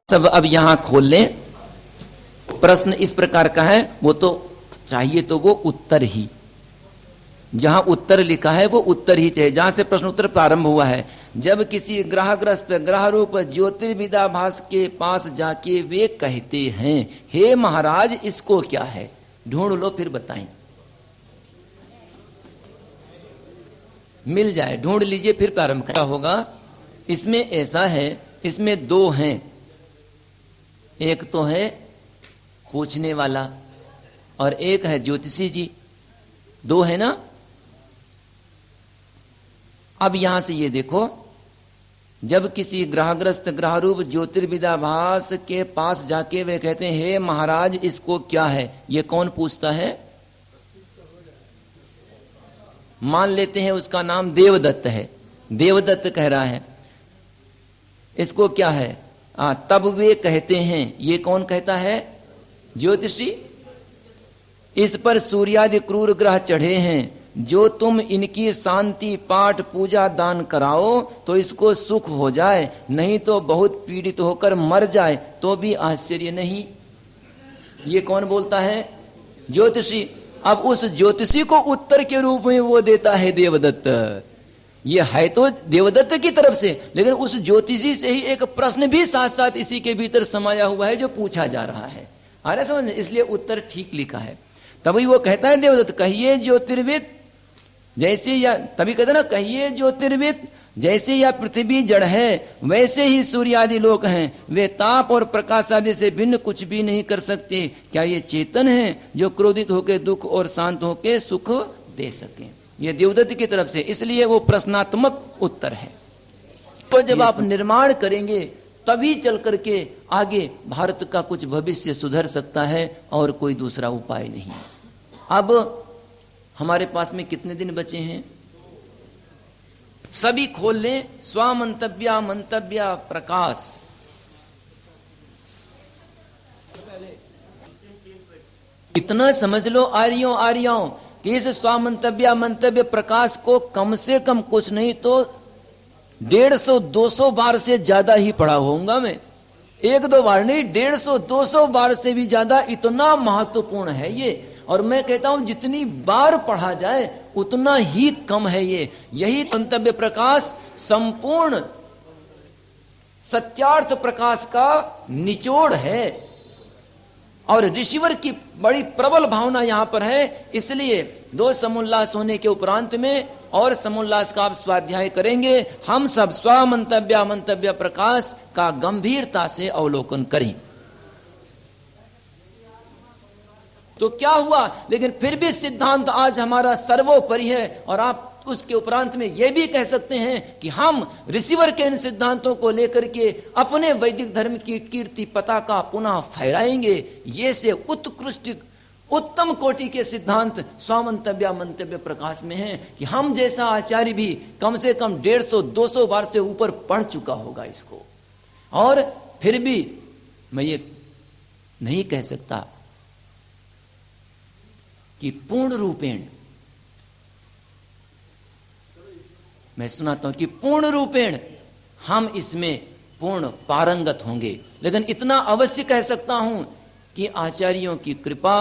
सब अब यहां खोल लें। प्रश्न इस प्रकार का है, वो तो चाहिए तो वो उत्तर ही, जहां उत्तर लिखा है वो उत्तर ही चाहिए, जहां से प्रश्न उत्तर प्रारंभ हुआ है। जब किसी ग्रहग्रस्त ग्रह रूप ज्योतिर्विदाभास के पास जाके वे कहते हैं, हे महाराज इसको क्या है, ढूंढ लो फिर बताएं। मिल जाए, ढूंढ लीजिए फिर प्रारंभ क्या होगा। इसमें ऐसा है, इसमें दो हैं, एक तो है पूछने वाला और एक है ज्योतिषी जी, दो है ना। अब यहां से ये देखो, जब किसी ग्रहग्रस्त ग्रह रूप ज्योतिर्विदाभास के पास जाके वे कहते हैं, हे महाराज इसको क्या है, ये कौन पूछता है। मान लेते हैं उसका नाम देवदत्त है, देवदत्त कह रहा है इसको क्या है। तब वे कहते हैं, ये कौन कहता है, ज्योतिषी। इस पर सूर्यादि क्रूर ग्रह चढ़े हैं, जो तुम इनकी शांति पाठ पूजा दान कराओ तो इसको सुख हो जाए, नहीं तो बहुत पीड़ित होकर मर जाए तो भी आश्चर्य नहीं। ये कौन बोलता है, ज्योतिषी। अब उस ज्योतिषी को उत्तर के रूप में वो देता है देवदत्त। ये है तो देवदत्त की तरफ से, लेकिन उस ज्योतिषी से ही एक प्रश्न भी साथ साथ इसी के भीतर समाया हुआ है जो पूछा जा रहा है। आ रहा समझ, इसलिए उत्तर ठीक लिखा है। तभी वो कहता है देवदत्त, कहिए ज्योतिर्विद जैसे, या तभी कहते ना, कहिए ज्योतिर्विद जैसे या पृथ्वी जड़ है वैसे ही सूर्य आदि लोक हैं, वे ताप और प्रकाश आदि से भिन्न कुछ भी नहीं कर सकते। क्या ये चेतन है जो क्रोधित होकर दुख और शांत होकर सुख दे सके। ये देवदत्त की तरफ से, इसलिए वो प्रश्नात्मक उत्तर है। तो जब आप निर्माण करेंगे तभी चल करके आगे भारत का कुछ भविष्य सुधर सकता है, और कोई दूसरा उपाय नहीं। अब हमारे पास में कितने दिन बचे हैं, सभी खोल लें। स्वामंतव्या मंतव्या प्रकाश, इतना समझ लो आर्यों कि इस स्वामंतव्या मंतव्य प्रकाश को कम से कम कुछ नहीं तो 150-200 बार से ज्यादा ही पढ़ा होऊंगा मैं। एक दो बार नहीं, 150-200 बार से भी ज्यादा, इतना महत्वपूर्ण है ये। और मैं कहता हूं जितनी बार पढ़ा जाए उतना ही कम है ये। यही मंतव्य प्रकाश संपूर्ण सत्यार्थ प्रकाश का निचोड़ है, और ऋषिवर की बड़ी प्रबल भावना यहां पर है। इसलिए दो समोल्लास होने के उपरांत में और समोल्लास का आप स्वाध्याय करेंगे, हम सब स्वमंतव्य मंतव्य प्रकाश का गंभीरता से अवलोकन करें। तो क्या हुआ, लेकिन फिर भी सिद्धांत आज हमारा सर्वोपरि है, और आप उसके उपरांत में यह भी कह सकते हैं कि हम रिसीवर के इन सिद्धांतों को लेकर के अपने वैदिक धर्म की कीर्ति पताका पुनः फहराएंगे। ये से उत्कृष्ट उत्तम कोटि के सिद्धांत स्वामंतव्य मंतव्य प्रकाश में हैं कि हम जैसा आचार्य भी कम से कम 150-200 बार से ऊपर पढ़ चुका होगा इसको, और फिर भी मैं ये नहीं कह सकता कि पूर्ण रूपेण, मैं सुनाता हूं कि पूर्ण रूपेण हम इसमें पूर्ण पारंगत होंगे, लेकिन इतना अवश्य कह सकता हूं कि आचार्यों की कृपा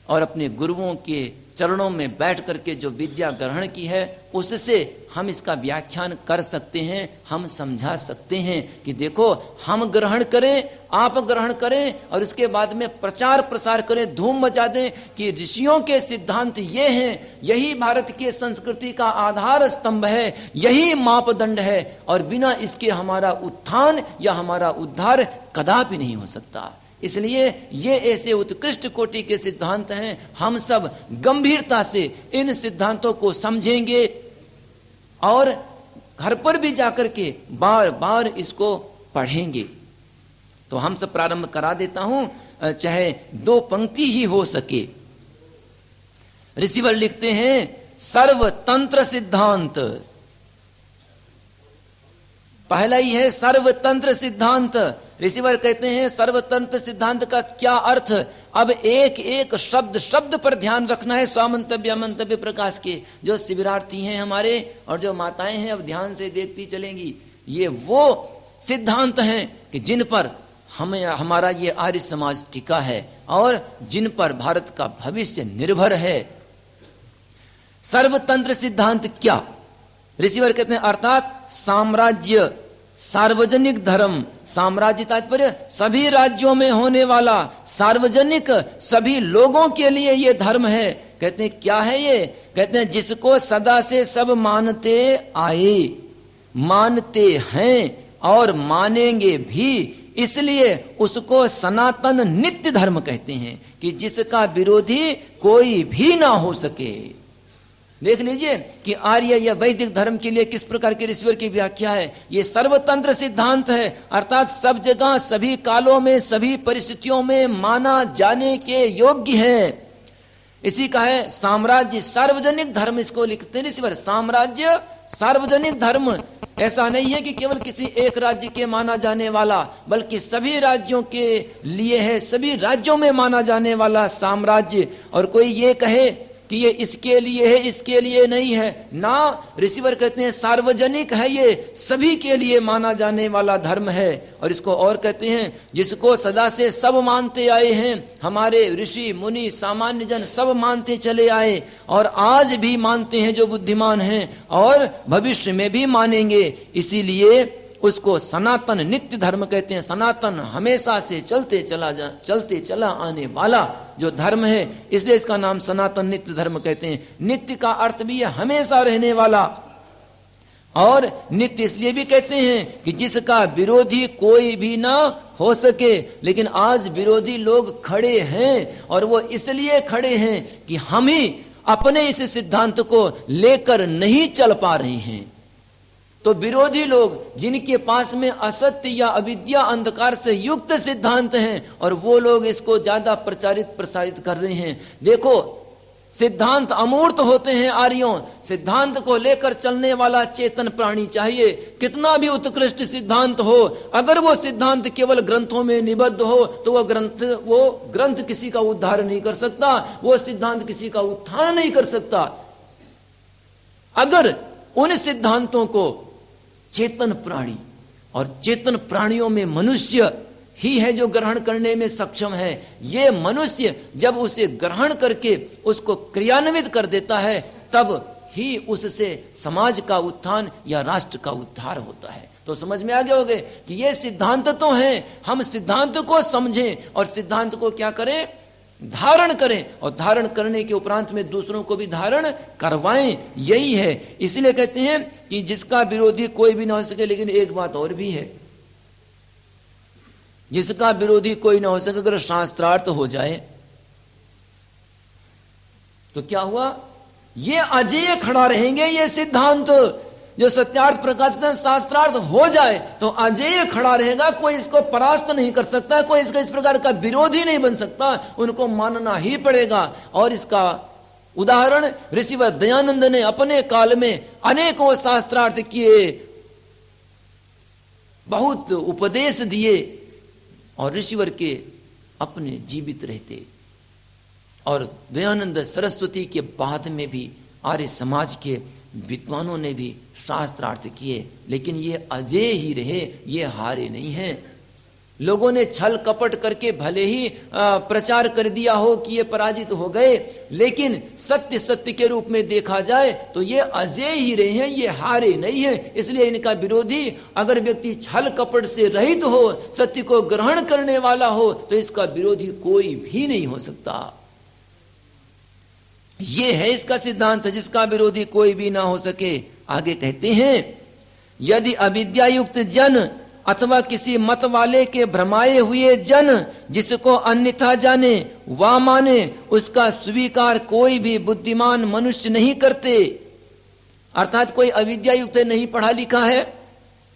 और अपने गुरुओं के चरणों में बैठ करके जो विद्या ग्रहण की है उससे हम इसका व्याख्यान कर सकते हैं, हम समझा सकते हैं कि देखो हम ग्रहण करें, आप ग्रहण करें, और उसके बाद में प्रचार प्रसार करें, धूम मचा दें कि ऋषियों के सिद्धांत ये हैं, यही भारत की संस्कृति का आधार स्तंभ है, यही मापदंड है, और बिना इसके हमारा उत्थान या हमारा उद्धार कदापि नहीं हो सकता। इसलिए ये ऐसे उत्कृष्ट कोटि के सिद्धांत हैं, हम सब गंभीरता से इन सिद्धांतों को समझेंगे और घर पर भी जाकर के बार बार इसको पढ़ेंगे। तो हम सब प्रारंभ करा देता हूं, चाहे 2 पंक्ति ही हो सके। ऋषिवर लिखते हैं सर्वतंत्र सिद्धांत, पहला ही है सर्वतंत्र सिद्धांत। ऋषिवर कहते हैं सर्वतंत्र सिद्धांत का क्या अर्थ। अब एक एक शब्द पर ध्यान रखना है। स्वामंतव्य मंतव्य प्रकाश के जो शिविरार्थी हैं हमारे और जो माताएं हैं, अब ध्यान से देखती चलेंगी। ये वो सिद्धांत हैं कि जिन पर हमें हमारा ये आर्य समाज टिका है और जिन पर भारत का भविष्य निर्भर है। सर्वतंत्र सिद्धांत क्या? ऋषिवर कहते हैं अर्थात साम्राज्य, सार्वजनिक धर्म, साम्राज्य तात्पर्य सभी राज्यों में होने वाला सार्वजनिक, सभी लोगों के लिए ये धर्म है। कहते हैं क्या है ये? कहते हैं जिसको सदा से सब मानते आए, मानते हैं और मानेंगे भी, इसलिए उसको सनातन नित्य धर्म कहते हैं कि जिसका विरोधी कोई भी ना हो सके। देख लीजिए कि आर्य या वैदिक धर्म के लिए किस प्रकार के ऋषिवर की व्याख्या है। ये सर्वतंत्र सिद्धांत है, अर्थात सब जगह, सभी कालों में, सभी परिस्थितियों में माना जाने के योग्य है। इसी का है साम्राज्य सार्वजनिक धर्म, इसको लिखते हैं ऋषिवर। साम्राज्य सार्वजनिक धर्म ऐसा नहीं है कि केवल किसी एक राज्य के माना जाने वाला, बल्कि सभी राज्यों के लिए है, सभी राज्यों में माना जाने वाला साम्राज्य। और कोई ये कहे कि ये इसके लिए है, इसके लिए नहीं है ना, ऋषिवर कहते हैं सार्वजनिक है, ये सभी के लिए माना जाने वाला धर्म है। और इसको और कहते हैं जिसको सदा से सब मानते आए हैं, हमारे ऋषि मुनि सामान्य जन सब मानते चले आए और आज भी मानते हैं जो बुद्धिमान हैं, और भविष्य में भी मानेंगे, इसीलिए उसको सनातन नित्य धर्म कहते हैं। सनातन हमेशा से चलते चला आने वाला जो धर्म है, इसलिए इसका नाम सनातन नित्य धर्म कहते हैं। नित्य का अर्थ भी है हमेशा रहने वाला, और नित्य इसलिए भी कहते हैं कि जिसका विरोधी कोई भी ना हो सके। लेकिन आज विरोधी लोग खड़े हैं, और वो इसलिए खड़े हैं कि हम ही अपने इस सिद्धांत को लेकर नहीं चल पा रहे हैं। तो विरोधी लोग जिनके पास में असत्य या अविद्या अंधकार से युक्त सिद्धांत हैं, और वो लोग इसको ज्यादा प्रसारित कर रहे हैं। देखो सिद्धांत अमूर्त होते हैं आर्यों, सिद्धांत को लेकर चलने वाला चेतन प्राणी चाहिए। कितना भी उत्कृष्ट सिद्धांत हो, अगर वो सिद्धांत केवल ग्रंथों में निबद्ध हो तो वो ग्रंथ किसी का उद्धार नहीं कर सकता, वो सिद्धांत किसी का उत्थान नहीं कर सकता। अगर उन सिद्धांतों को चेतन प्राणी, और चेतन प्राणियों में मनुष्य ही है जो ग्रहण करने में सक्षम है, ये मनुष्य जब उसे ग्रहण करके उसको क्रियान्वित कर देता है, तब ही उससे समाज का उत्थान या राष्ट्र का उद्धार होता है। तो समझ में आ गया होगा कि ये सिद्धांत तो हैं, हम सिद्धांत को समझें और सिद्धांत को क्या करें, धारण करें, और धारण करने के उपरांत में दूसरों को भी धारण करवाएं, यही है। इसलिए कहते हैं कि जिसका विरोधी कोई भी ना हो सके। लेकिन एक बात और भी है, जिसका विरोधी कोई ना हो सके अगर शास्त्रार्थ हो जाए तो क्या हुआ, ये अजेय खड़ा रहेंगे। ये सिद्धांत जो सत्यार्थ प्रकाश का शास्त्रार्थ हो जाए तो अजेय खड़ा रहेगा, कोई इसको परास्त नहीं कर सकता, कोई इसका इस प्रकार का विरोधी नहीं बन सकता, उनको मानना ही पड़ेगा। और इसका उदाहरण ऋषिवर दयानंद ने अपने काल में अनेकों शास्त्रार्थ किए, बहुत उपदेश दिए, और ऋषिवर के अपने जीवित रहते। और दयानंद सरस्वती के बाद में भी आर्य समाज के विद्वानों ने भी शास्त्रार्थ किए, लेकिन ये अजेय ही रहे, ये हारे नहीं हैं। लोगों ने छल कपट करके भले ही प्रचार कर दिया हो कि ये पराजित हो गए, लेकिन सत्य सत्य के रूप में देखा जाए तो ये अजेय ही रहे हैं, ये हारे नहीं हैं। इसलिए इनका विरोधी अगर व्यक्ति छल कपट से रहित हो, सत्य को ग्रहण करने वाला हो, तो इसका विरोधी कोई भी नहीं हो सकता। ये है इसका सिद्धांत, जिसका विरोधी कोई भी ना हो सके। आगे कहते हैं यदि अविद्यायुक्त जन अथवा किसी मत वाले के भ्रमाए हुए जन जिसको अन्यथा जाने वा माने, उसका स्वीकार कोई भी बुद्धिमान मनुष्य नहीं करते। अर्थात कोई अविद्यायुक्त नहीं पढ़ा लिखा है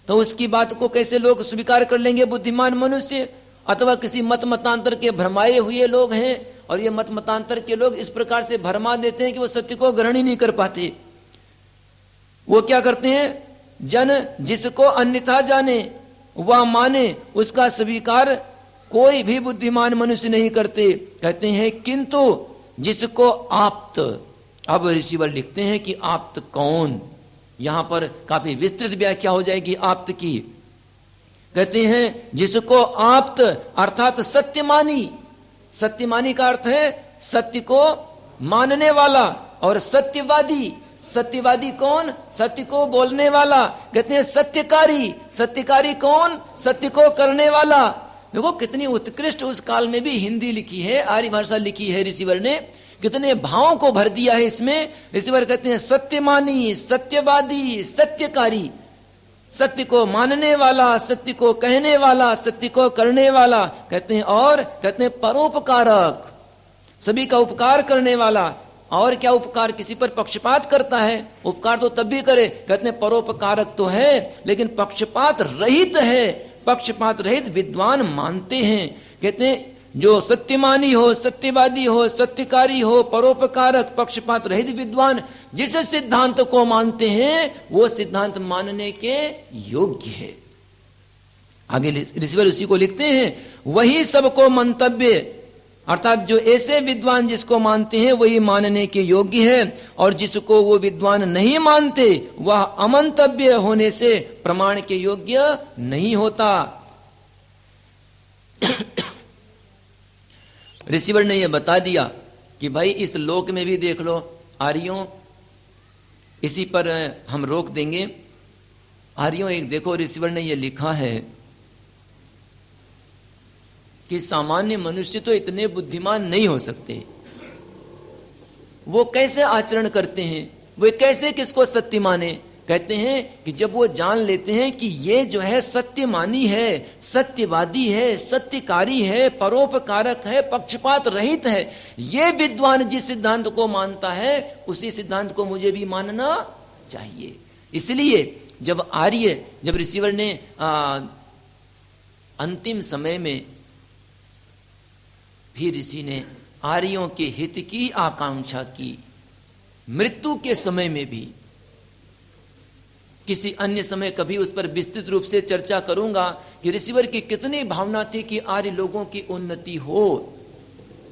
तो उसकी बात को कैसे लोग स्वीकार कर लेंगे बुद्धिमान मनुष्य। अथवा किसी मत मतांतर के भ्रमाए हुए लोग हैं, और ये मत मतांतर के लोग इस प्रकार से भरमा देते हैं कि वो सत्य को ग्रहण ही नहीं कर पाते। वो क्या करते हैं, जन जिसको अन्यथा जाने वह माने, उसका स्वीकार कोई भी बुद्धिमान मनुष्य नहीं करते। कहते हैं किंतु जिसको आप्त, अब ऋषिवर लिखते हैं कि आप्त कौन, यहां पर काफी विस्तृत व्याख्या हो जाएगी आप्त की। कहते हैं जिसको आप्त अर्थात सत्यमानी, सत्यमानी का अर्थ है सत्य को मानने वाला, और सत्यवादी, सत्यवादी कौन? सत्य को बोलने वाला। कहते हैं सत्यकारी, सत्यकारी कौन? सत्य को करने वाला। देखो कितनी उत्कृष्ट उस काल में भी हिंदी लिखी है, आर्य भाषा लिखी है ऋषिवर ने, कितने भावों को भर दिया है इसमें। ऋषिवर कहते हैं सत्यमानी, सत्यवादी, सत्यकारी, सत्य को मानने वाला, सत्य को कहने वाला, सत्य को करने वाला। कहते हैं और कहते हैं परोपकारक, सभी का उपकार करने वाला। और क्या उपकार? किसी पर पक्षपात करता है? उपकार तो तब भी करे, कहते हैं परोपकारक तो है लेकिन पक्षपात रहित है, पक्षपात रहित विद्वान मानते हैं। कहते हैं जो सत्यमानी हो, सत्यवादी हो, सत्यकारी हो, परोपकारक, पक्षपात रहित विद्वान जिस सिद्धांत को मानते हैं वो सिद्धांत मानने के योग्य है। आगे ऋषिवर उसी को लिखते हैं, वही सबको मंतव्य, अर्थात जो ऐसे विद्वान जिसको मानते हैं वही मानने के योग्य है, और जिसको वो विद्वान नहीं मानते वह अमंतव्य होने से प्रमाण के योग्य नहीं होता। ऋषिवर ने यह बता दिया कि भाई इस लोक में भी देख लो आर्यों, इसी पर हम रोक देंगे। आर्यों एक देखो, ऋषिवर ने यह लिखा है कि सामान्य मनुष्य तो इतने बुद्धिमान नहीं हो सकते, वो कैसे आचरण करते हैं, वो कैसे किसको सत्य माने। कहते हैं कि जब वो जान लेते हैं कि ये जो है सत्यमानी है, सत्यवादी है, सत्यकारी है, परोपकारक है, पक्षपात रहित है, ये विद्वान जिस सिद्धांत को मानता है उसी सिद्धांत को मुझे भी मानना चाहिए। इसलिए जब आर्य, जब ऋषिवर ने अंतिम समय में भी ऋषि ने आर्यों के हित की आकांक्षा की, मृत्यु के समय में भी, किसी अन्य समय कभी उस पर विस्तृत रूप से चर्चा करूंगा कि ऋषिवर की कितनी भावना थी कि आर्य लोगों की उन्नति हो।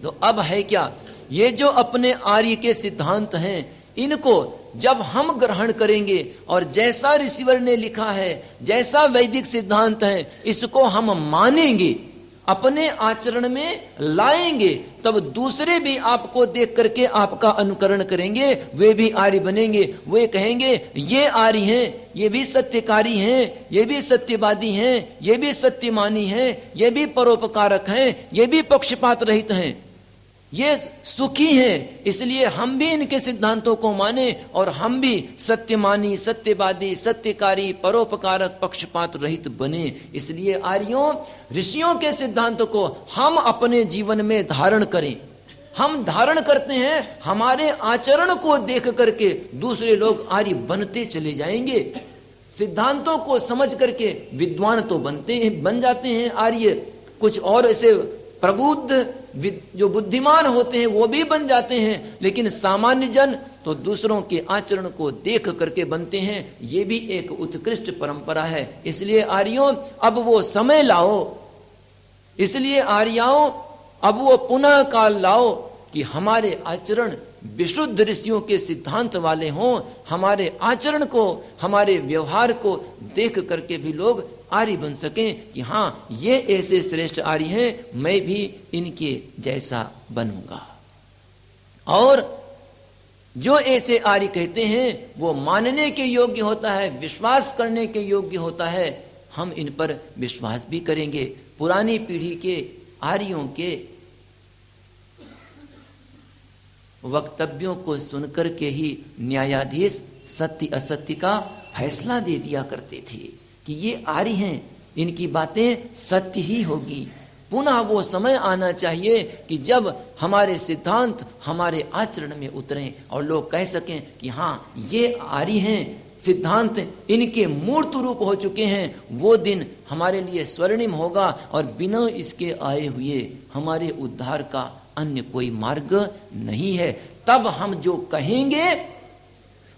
तो अब है क्या, ये जो अपने आर्य के सिद्धांत हैं इनको जब हम ग्रहण करेंगे और जैसा ऋषिवर ने लिखा है, जैसा वैदिक सिद्धांत है, इसको हम मानेंगे, अपने आचरण में लाएंगे, तब दूसरे भी आपको देख करके आपका अनुकरण करेंगे, वे भी आर्य बनेंगे। वे कहेंगे ये आर्य हैं, ये भी सत्यकारी हैं, ये भी सत्यवादी हैं, ये भी सत्यमानी हैं, ये भी परोपकारक हैं, ये भी पक्षपात रहित हैं, ये सुखी हैं, इसलिए हम भी इनके सिद्धांतों को माने और हम भी सत्यमानी, सत्यवादी, सत्यकारी, परोपकारक, पक्षपात रहित बने। इसलिए आर्यों, ऋषियों के सिद्धांतों को हम अपने जीवन में धारण करें। हम धारण करते हैं, हमारे आचरण को देख करके दूसरे लोग आर्य बनते चले जाएंगे। सिद्धांतों को समझ करके विद्वान तो बन जाते हैं आर्य, कुछ और ऐसे प्रबुद्ध जो बुद्धिमान होते हैं वो भी बन जाते हैं, लेकिन सामान्य जन तो दूसरों के आचरण को देख करके बनते हैं। ये भी एक उत्कृष्ट परंपरा है। इसलिए आर्यों, अब वो समय लाओ, इसलिए आर्याओं अब वो पुनः काल लाओ कि हमारे आचरण विशुद्ध ऋषियों के सिद्धांत वाले हों, हमारे आचरण को, हमारे व्यवहार को देख करके भी लोग आर्य बन सकें कि हाँ ये ऐसे श्रेष्ठ आर्य हैं, मैं भी इनके जैसा बनूंगा। और जो ऐसे आर्य कहते हैं वो मानने के योग्य होता है, विश्वास करने के योग्य होता है, हम इन पर विश्वास भी करेंगे। पुरानी पीढ़ी के आर्यों के वक्तव्यों को सुनकर के ही न्यायाधीश सत्य असत्य का फैसला दे दिया करते थे कि ये आर्य हैं, इनकी बातें सत्य ही होगी। पुनः वो समय आना चाहिए कि जब हमारे सिद्धांत हमारे आचरण में उतरें और लोग कह सकें कि हाँ ये आर्य हैं, सिद्धांत इनके मूर्त रूप हो चुके हैं। वो दिन हमारे लिए स्वर्णिम होगा और बिना इसके आए हुए हमारे उद्धार का अन्य कोई मार्ग नहीं है। तब हम जो कहेंगे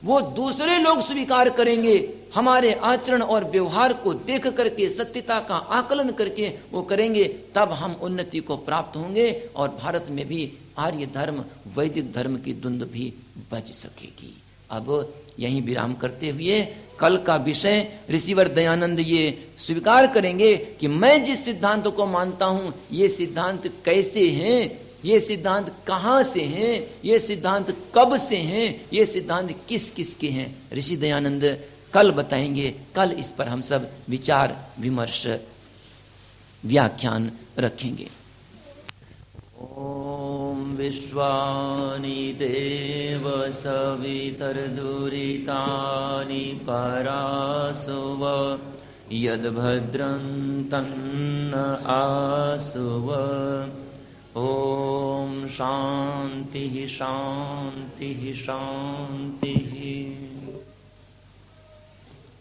वो दूसरे लोग स्वीकार करेंगे, हमारे आचरण और व्यवहार को देख करके, सत्यता का आकलन करके वो करेंगे, तब हम उन्नति को प्राप्त होंगे और भारत में भी आर्य धर्म, वैदिक धर्म की धुंध भी बज सकेगी। अब यहीं विराम करते हुए कल का विषय ऋषिवर दयानंद ये स्वीकार करेंगे कि मैं जिस सिद्धांत को मानता हूं ये सिद्धांत कैसे हैं, ये सिद्धांत कहां से हैं, ये सिद्धांत कब से हैं, ये सिद्धांत किस किस के हैं। ऋषि दयानंद कल बताएंगे। कल इस पर हम सब विचार विमर्श व्याख्यान रखेंगे। ओम विश्वानि देव सवितर्दुरितानि परासुव यद्भद्रं तन्न आसुव। ओम शांति शांति शांति।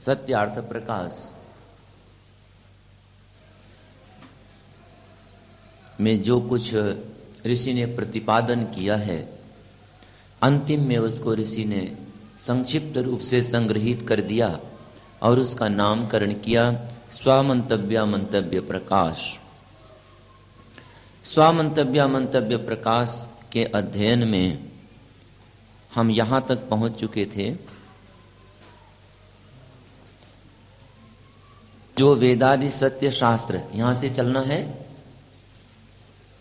सत्यार्थ प्रकाश में जो कुछ ऋषि ने प्रतिपादन किया है, अंतिम में उसको ऋषि ने संक्षिप्त रूप से संग्रहित कर दिया और उसका नामकरण किया स्वामंतव्य मंतव्य प्रकाश। स्वामंतव्य मंतव्य प्रकाश के अध्ययन में हम यहां तक पहुंच चुके थे जो वेदादि सत्य शास्त्र, यहां से चलना है।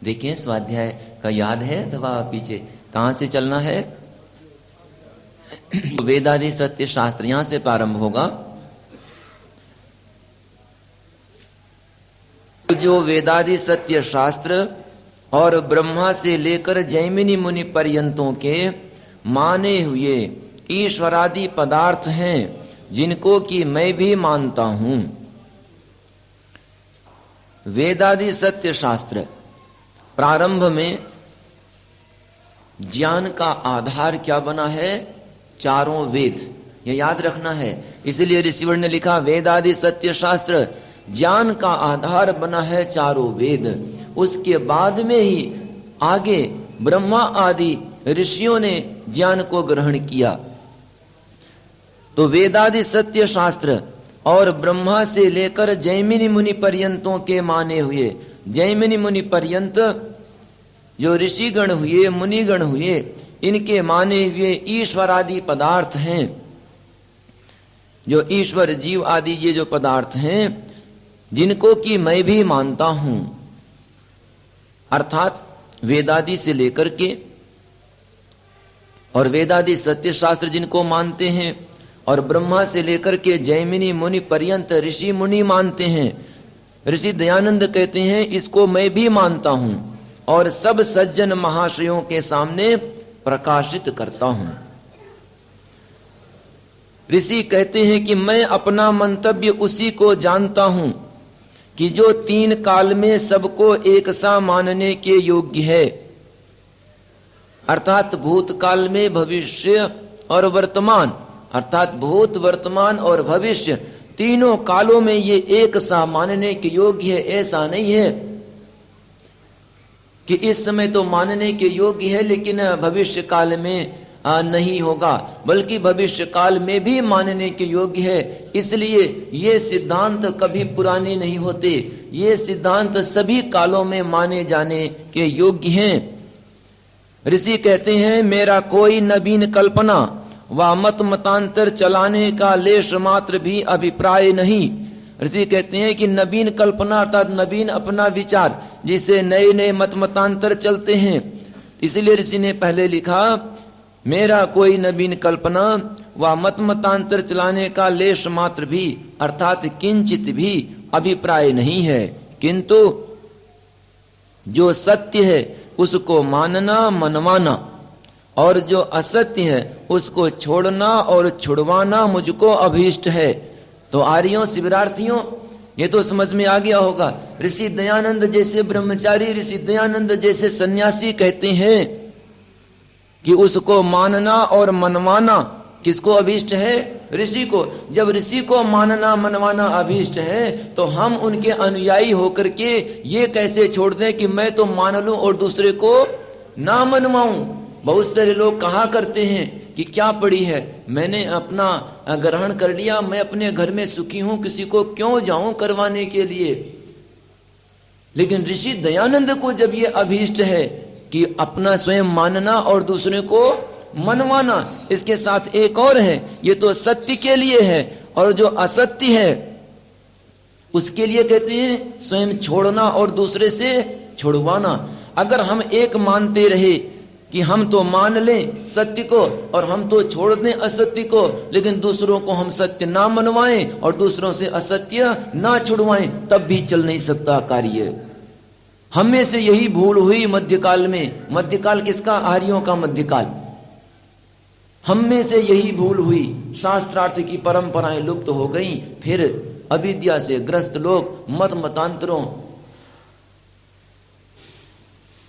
देखिए स्वाध्याय का याद है अथवा पीछे कहां से चलना है? वेदादि सत्य शास्त्र यहां से प्रारंभ होगा। जो वेदादि सत्य शास्त्र और ब्रह्मा से लेकर जैमिनी मुनि पर्यंतों के माने हुए ईश्वरादि पदार्थ हैं जिनको कि मैं भी मानता हूं। वेदादि सत्य शास्त्र प्रारंभ में ज्ञान का आधार क्या बना है? चारों वेद, यह याद रखना है। इसलिए ऋषिवर ने लिखा वेदादि सत्य शास्त्र, ज्ञान का आधार बना है चारों वेद। उसके बाद में ही आगे ब्रह्मा आदि ऋषियों ने ज्ञान को ग्रहण किया। तो वेदादि सत्य शास्त्र और ब्रह्मा से लेकर जैमिनी मुनि पर्यंतों के माने हुए, जैमिनी मुनि पर्यंत जो ऋषिगण हुए, मुनिगण हुए, इनके माने हुए ईश्वरादि पदार्थ हैं, जो ईश्वर जीव आदि ये जो पदार्थ हैं जिनको कि मैं भी मानता हूं। अर्थात वेदादि से लेकर के और वेदादि सत्य शास्त्र जिनको मानते हैं और ब्रह्मा से लेकर के जैमिनी मुनि पर्यंत ऋषि मुनि मानते हैं। ऋषि दयानंद कहते हैं इसको मैं भी मानता हूं और सब सज्जन महाशयों के सामने प्रकाशित करता हूं। ऋषि कहते हैं कि मैं अपना मंतव्य उसी को जानता हूं कि जो तीन काल में सबको एक सा मानने के योग्य है, अर्थात भूतकाल में, भविष्य और वर्तमान, अर्थात भूत वर्तमान और भविष्य तीनों कालों में ये एक सा मानने के योग्य है। ऐसा नहीं है कि इस समय तो मानने के योग्य है लेकिन भविष्य काल में नहीं होगा, बल्कि भविष्य काल में भी मानने के योग्य है। इसलिए ये सिद्धांत कभी पुराने नहीं होते, ये सिद्धांत सभी कालों में माने जाने के योग्य हैं। ऋषि कहते हैं मेरा कोई नवीन कल्पना व मत मतांतर चलाने का लेश मात्र भी अभिप्राय नहीं। ऋषि कहते हैं कि नवीन कल्पना अर्थात नवीन अपना विचार, जिसे नए नए मत मतांतर चलते हैं। इसलिए ऋषि ने पहले लिखा मेरा कोई नवीन कल्पना व मत मतांतर चलाने का लेश मात्र भी अर्थात किंचित भी अभिप्राय नहीं है, किंतु जो सत्य है उसको मानना मनवाना और जो असत्य है उसको छोड़ना और छुड़वाना मुझको अभीष्ट है। तो आर्यों शिविरार्थियों ये तो समझ में आ गया होगा। ऋषि दयानंद जैसे ब्रह्मचारी, ऋषि दयानंद जैसे सन्यासी कहते हैं कि उसको मानना और मनवाना किसको अभीष्ट है? ऋषि को। जब ऋषि को मानना मनवाना अभीष्ट है तो हम उनके अनुयायी होकर के ये कैसे छोड़ दें कि मैं तो मान लूं और दूसरे को ना मनवाऊं। बहुत सारे लोग कहा करते हैं कि क्या पड़ी है, मैंने अपना ग्रहण कर लिया, मैं अपने घर में सुखी हूं, किसी को क्यों जाऊं करवाने के लिए। लेकिन ऋषि दयानंद को जब ये अभीष्ट है कि अपना स्वयं मानना और दूसरे को मनवाना। इसके साथ एक और है, ये तो सत्य के लिए है, और जो असत्य है उसके लिए कहते हैं स्वयं छोड़ना और दूसरे से छुड़वाना। अगर हम एक मानते रहे कि हम तो मान लें सत्य को और हम तो छोड़ दें असत्य को, लेकिन दूसरों को हम सत्य ना मनवाएं और दूसरों से असत्य ना छुड़वाएं, तब भी चल नहीं सकता कार्य। हम में से यही भूल हुई मध्यकाल में। मध्यकाल किसका? आर्यों का मध्यकाल। हम में से यही भूल हुई, शास्त्रार्थ की परंपराएं लुप्त हो गई, फिर अविद्या से ग्रस्त लोग मत मतांतरों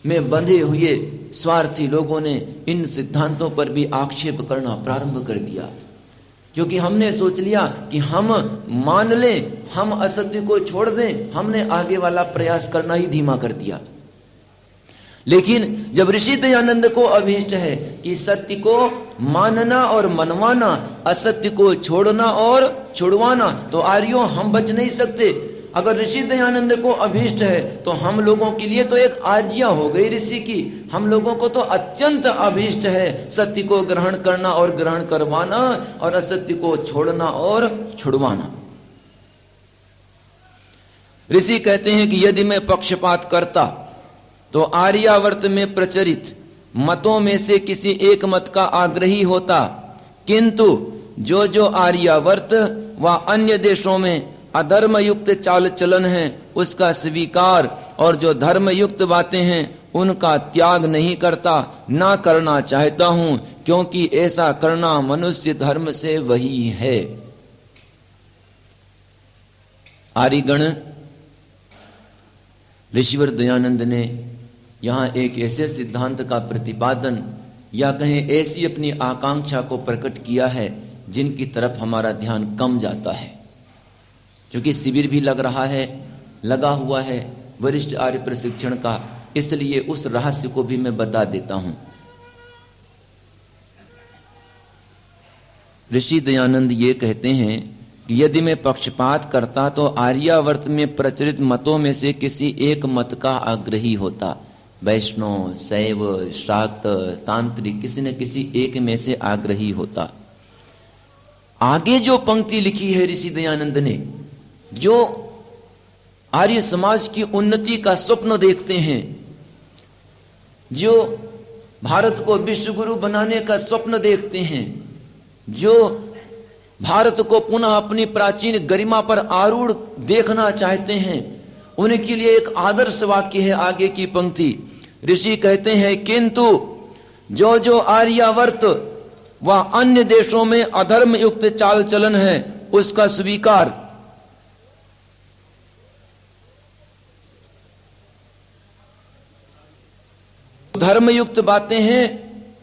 में बंधे हुए स्वार्थी लोगों ने इन सिद्धांतों पर भी आक्षेप करना प्रारंभ कर दिया, क्योंकि हमने सोच लिया कि हम मान लें, हम असत्य को छोड़ दें, हमने आगे वाला प्रयास करना ही धीमा कर दिया। लेकिन जब ऋषि दयानंद को अभीष्ट है कि सत्य को मानना और मनवाना, असत्य को छोड़ना और छुड़वाना, तो आर्यों हम बच नहीं सकते। अगर ऋषि दयानंद को अभीष्ट है तो हम लोगों के लिए तो एक आज्ञा हो गई ऋषि की। हम लोगों को तो अत्यंत अभीष्ट है सत्य को ग्रहण करना और ग्रहण करवाना, और असत्य को छोड़ना और छुड़वाना। ऋषि कहते हैं कि यदि मैं पक्षपात करता तो आर्यावर्त में प्रचलित मतों में से किसी एक मत का आग्रही होता, किंतु जो जो आर्यावर्त व अन्य देशों में अधर्म युक्त चाल चलन है उसका स्वीकार, और जो धर्म युक्त बातें हैं उनका त्याग नहीं करता, ना करना चाहता हूं, क्योंकि ऐसा करना मनुष्य धर्म से वही है। आर्यगण ऋषिवर दयानंद ने यहां एक ऐसे सिद्धांत का प्रतिपादन या कहें ऐसी अपनी आकांक्षा को प्रकट किया है जिनकी तरफ हमारा ध्यान कम जाता है, क्योंकि शिविर भी लगा हुआ है वरिष्ठ आर्य प्रशिक्षण का, इसलिए उस रहस्य को भी मैं बता देता हूं। ऋषि दयानंद ये कहते हैं कि यदि मैं पक्षपात करता तो आर्यावर्त में प्रचलित मतों में से किसी एक मत का आग्रही होता। वैष्णव, शैव, शाक्त, तांत्रिक, किसी न किसी एक में से आग्रही होता। आगे जो पंक्ति लिखी है ऋषि दयानंद ने, जो आर्य समाज की उन्नति का स्वप्न देखते हैं, जो भारत को विश्व गुरु बनाने का स्वप्न देखते हैं, जो भारत को पुनः अपनी प्राचीन गरिमा पर आरूढ़ देखना चाहते हैं, उनके लिए एक आदर्श वाक्य है आगे की पंक्ति। ऋषि कहते हैं, किंतु जो जो आर्यावर्त व अन्य देशों में अधर्म युक्त चाल चलन है उसका स्वीकार, धर्मयुक्त बातें हैं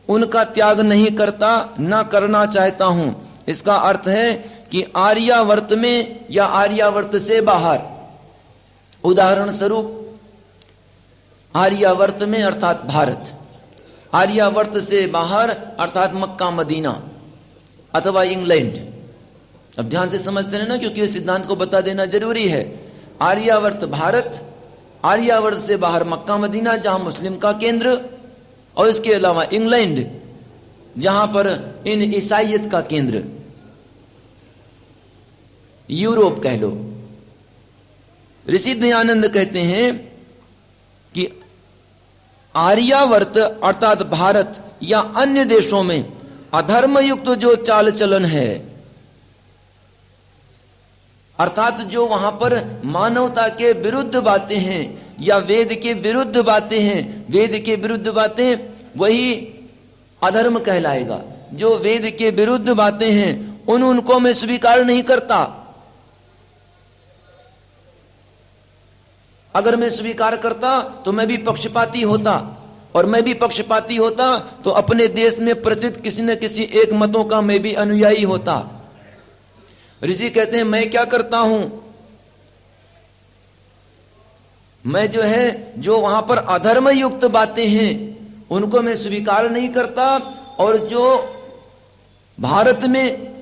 उनका त्याग नहीं करता, ना करना चाहता हूं। इसका अर्थ है कि आर्यावर्त में या आर्यावर्त से बाहर, उदाहरण स्वरूप आर्यावर्त में अर्थात भारत, आर्यावर्त से बाहर अर्थात मक्का मदीना अथवा इंग्लैंड। अब ध्यान से समझते हैं ना, क्योंकि इस सिद्धांत को बता देना जरूरी है। आर्यावर्त भारत, आर्यावर्त से बाहर मक्का मदीना जहां मुस्लिम का केंद्र, और इसके अलावा इंग्लैंड जहां पर इन ईसाइयत का केंद्र, यूरोप कह लो। ऋषि दयानंद कहते हैं कि आर्यावर्त अर्थात भारत या अन्य देशों में अधर्मयुक्त जो चाल चलन है, अर्थात जो वहां पर मानवता के विरुद्ध बातें हैं या वेद के विरुद्ध बातें हैं, वेद के विरुद्ध बातें वही अधर्म कहलाएगा। जो वेद के विरुद्ध बातें हैं उनको मैं स्वीकार नहीं करता। अगर मैं स्वीकार करता तो मैं भी पक्षपाती होता, और मैं भी पक्षपाती होता तो अपने देश में प्रचलित किसी न किसी एक मतों का मैं भी अनुयायी होता। ऋषि कहते हैं मैं क्या करता हूं, मैं जो है जो वहां पर अधर्म युक्त बातें हैं उनको मैं स्वीकार नहीं करता, और जो भारत में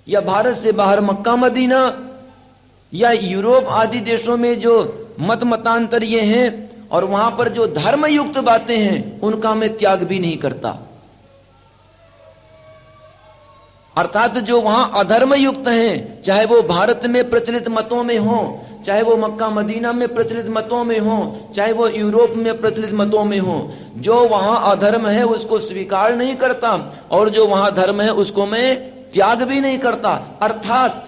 या भारत से बाहर मक्का मदीना या यूरोप आदि देशों में जो मत मतांतर ये हैं और वहां पर जो धर्म युक्त बातें हैं उनका मैं त्याग भी नहीं करता। अर्थात जो वहां अधर्म युक्त हैं, चाहे वो भारत में प्रचलित मतों में हो, चाहे वो मक्का मदीना में प्रचलित मतों में हो, चाहे वो यूरोप में प्रचलित मतों में हो, जो वहां अधर्म है उसको स्वीकार नहीं करता और जो वहां धर्म है उसको मैं त्याग भी नहीं करता। अर्थात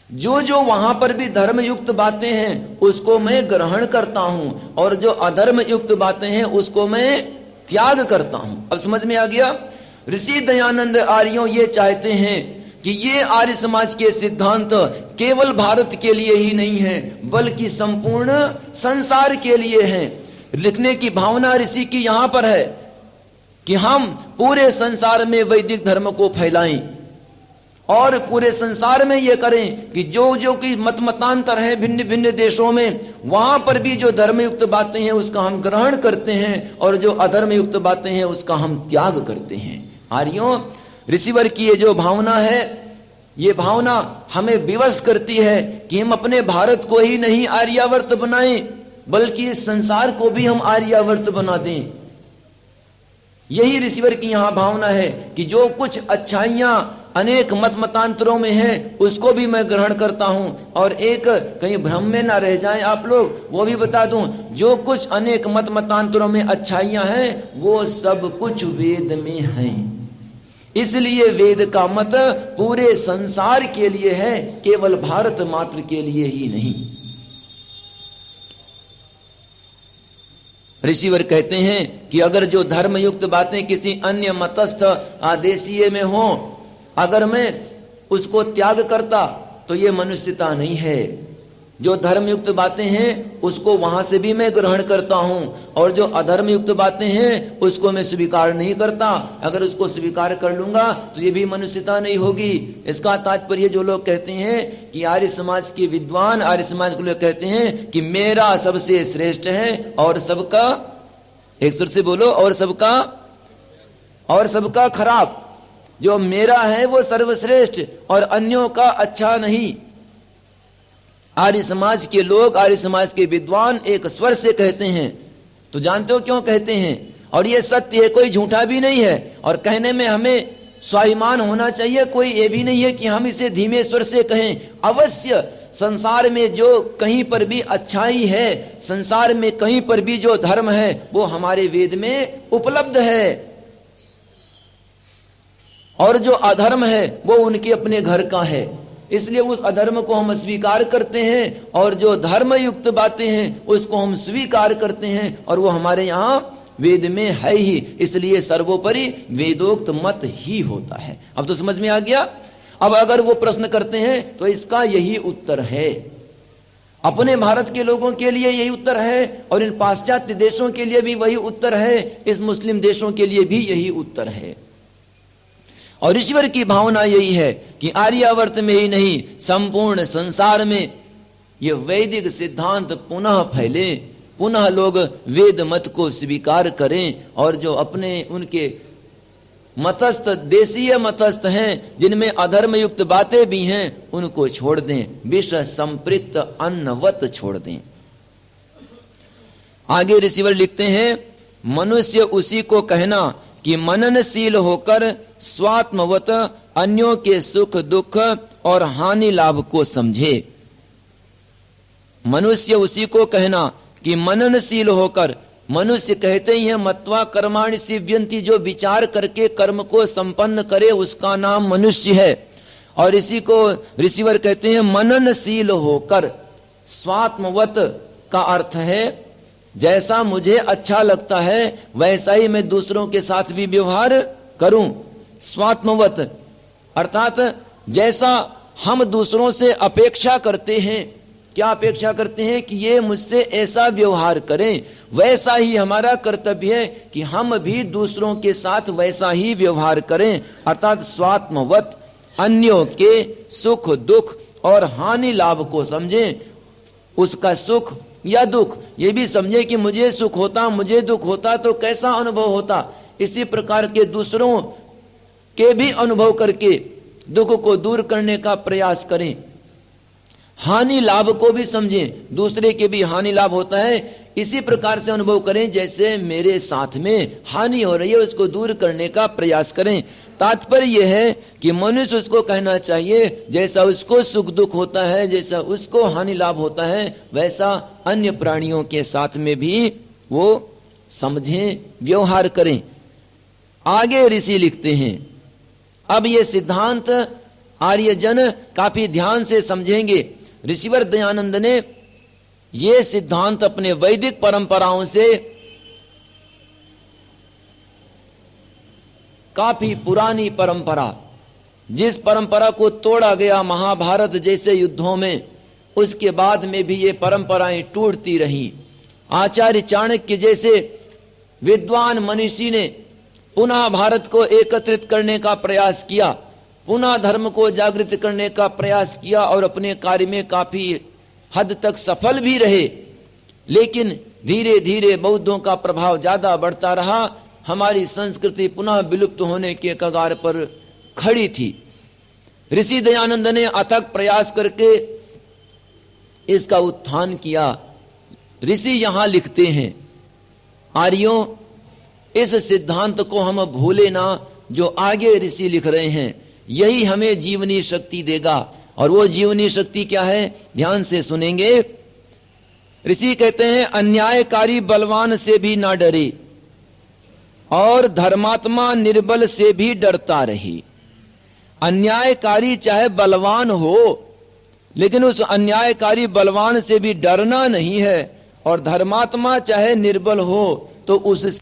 जो जो वहां पर भी धर्म युक्त बातें हैं उसको मैं ग्रहण करता हूं और जो अधर्म युक्त बातें हैं उसको मैं त्याग करता हूं। अब समझ में आ गया। ऋषि दयानंद आर्यों ये चाहते हैं कि ये आर्य समाज के सिद्धांत केवल भारत के लिए ही नहीं है बल्कि संपूर्ण संसार के लिए है। लिखने की भावना ऋषि की यहां पर है कि हम पूरे संसार में वैदिक धर्म को फैलाएं और पूरे संसार में यह करें कि जो जो की मत मतांतर है भिन्न भिन्न देशों में, वहां पर भी जो धर्मयुक्त बातें हैं उसका हम ग्रहण करते हैं और जो अधर्म युक्त बातें हैं उसका हम त्याग करते हैं। आर्यों, ऋषिवर की ये जो भावना है, ये भावना हमें विवश करती है कि हम अपने भारत को ही नहीं आर्यावर्त बनाएं बल्कि इस संसार को भी हम आर्यावर्त बना दें। यही ऋषिवर की यहां भावना है कि जो कुछ अच्छाइयां अनेक मत मतांतरों में है उसको भी मैं ग्रहण करता हूं। और एक कहीं भ्रम में ना रह जाएं आप लोग, वो भी बता दूं, जो कुछ अनेक मत मतांतरों में अच्छाइयां हैं वो सब कुछ वेद में हैं। इसलिए वेद का मत पूरे संसार के लिए है, केवल भारत मात्र के लिए ही नहीं। ऋषिवर कहते हैं कि अगर जो धर्मयुक्त बातें किसी अन्य मतस्थ आदेशीय में हो, अगर मैं उसको त्याग करता तो ये मनुष्यता नहीं है। जो धर्मयुक्त बातें हैं उसको वहां से भी मैं ग्रहण करता हूं और जो अधर्मयुक्त बातें हैं उसको मैं स्वीकार नहीं करता। अगर उसको स्वीकार कर लूंगा तो ये भी मनुष्यता नहीं होगी। इसका तात्पर्य जो लोग कहते हैं कि आर्य समाज के विद्वान, आर्य समाज के लोग कहते हैं कि मेरा सबसे श्रेष्ठ है और सबका, एक सुर से बोलो, और सबका खराब। जो मेरा है वो सर्वश्रेष्ठ और अन्यों का अच्छा नहीं। आर्य समाज के लोग, आर्य समाज के विद्वान एक स्वर से कहते हैं। तो जानते हो क्यों कहते हैं? और ये सत्य है, कोई झूठा भी नहीं है और कहने में हमें स्वाभिमान होना चाहिए। कोई ये भी नहीं है कि हम इसे धीमे स्वर से कहें। अवश्य संसार में जो कहीं पर भी अच्छाई है, संसार में कहीं पर भी जो धर्म है वो हमारे वेद में उपलब्ध है और जो अधर्म है वो उनके अपने घर का है। इसलिए उस अधर्म को हम स्वीकार करते हैं और जो धर्म युक्त बातें हैं उसको हम स्वीकार करते हैं और वो हमारे यहाँ वेद में है ही। इसलिए सर्वोपरि वेदोक्त मत ही होता है। अब तो समझ में आ गया। अब अगर वो प्रश्न करते हैं तो इसका यही उत्तर है। अपने भारत के लोगों के लिए यही उत्तर है और इन पाश्चात्य देशों के लिए भी वही उत्तर है, इस मुस्लिम देशों के लिए भी यही उत्तर है। और ईश्वर की भावना यही है कि आर्यावर्त में ही नहीं संपूर्ण संसार में ये वैदिक सिद्धांत पुनः फैले, पुनः लोग वेद मत को स्वीकार करें और जो अपने उनके मतस्थ, देशीय मतस्थ हैं जिनमें अधर्म युक्त बातें भी हैं उनको छोड़ दें, विष संपृक्त अन्नवत छोड़ दें। आगे ऋषिवर लिखते हैं, मनुष्य उसी को कहना कि मननशील होकर स्वात्मवत अन्यों के सुख दुख और हानि लाभ को समझे। मनुष्य उसी को कहना कि मननशील होकर, मनुष्य कहते ही है मत्वा कर्माणि सिद्ध्यन्ति, जो विचार करके कर्म को संपन्न करे उसका नाम मनुष्य है। और इसी को ऋषिवर कहते हैं मननशील होकर। स्वात्मवत का अर्थ है जैसा मुझे अच्छा लगता है वैसा ही मैं दूसरों के साथ भी व्यवहार करूं। स्वात्मवत अर्थात जैसा हम दूसरों से अपेक्षा करते हैं, क्या अपेक्षा करते हैं कि ये मुझसे ऐसा व्यवहार करें, वैसा ही हमारा कर्तव्य है कि हम भी दूसरों के साथ वैसा ही व्यवहार करें। अर्थात स्वात्मवत अन्यों के सुख दुख और हानि लाभ को समझें। उसका सुख या दुख ये भी समझे कि मुझे सुख होता, मुझे दुख होता तो कैसा अनुभव होता। इसी प्रकार के दूसरों के भी अनुभव करके दुख को दूर करने का प्रयास करें। हानि लाभ को भी समझें, दूसरे के भी हानि लाभ होता है, इसी प्रकार से अनुभव करें जैसे मेरे साथ में हानि हो रही है उसको दूर करने का प्रयास करें। तात्पर्य यह है कि मनुष्य उसको कहना चाहिए जैसा उसको सुख दुख होता है, जैसा उसको हानि लाभ होता है, वैसा अन्य प्राणियों के साथ में भी वो समझें, व्यवहार करें। आगे ऋषि लिखते हैं, अब ये सिद्धांत आर्यजन काफी ध्यान से समझेंगे। ऋषिवर दयानंद ने ये सिद्धांत अपने वैदिक परंपराओं से, काफी पुरानी परंपरा, जिस परंपरा को तोड़ा गया महाभारत जैसे युद्धों में, उसके बाद में भी ये परंपराएं टूटती रहीं। आचार्य चाणक्य जैसे विद्वान मनीषी ने पुनः भारत को एकत्रित करने का प्रयास किया, पुनः धर्म को जागृत करने का प्रयास किया और अपने कार्य में काफी हद तक सफल भी रहे। लेकिन धीरे धीरे बौद्धों का प्रभाव ज्यादा बढ़ता रहा, हमारी संस्कृति पुनः विलुप्त होने के कगार पर खड़ी थी। ऋषि दयानंद ने अथक प्रयास करके इसका उत्थान किया। ऋषि यहां लिखते हैं, आर्यों, इस सिद्धांत को हम भूले ना, जो आगे ऋषि लिख रहे हैं, यही हमें जीवनी शक्ति देगा। और वो जीवनी शक्ति क्या है, ध्यान से सुनेंगे। ऋषि कहते हैं, अन्यायकारी बलवान से भी ना डरे और धर्मात्मा निर्बल से भी डरता रहे। अन्यायकारी चाहे बलवान हो, लेकिन उस अन्यायकारी बलवान से भी डरना नहीं है, और धर्मात्मा चाहे निर्बल हो तो उससे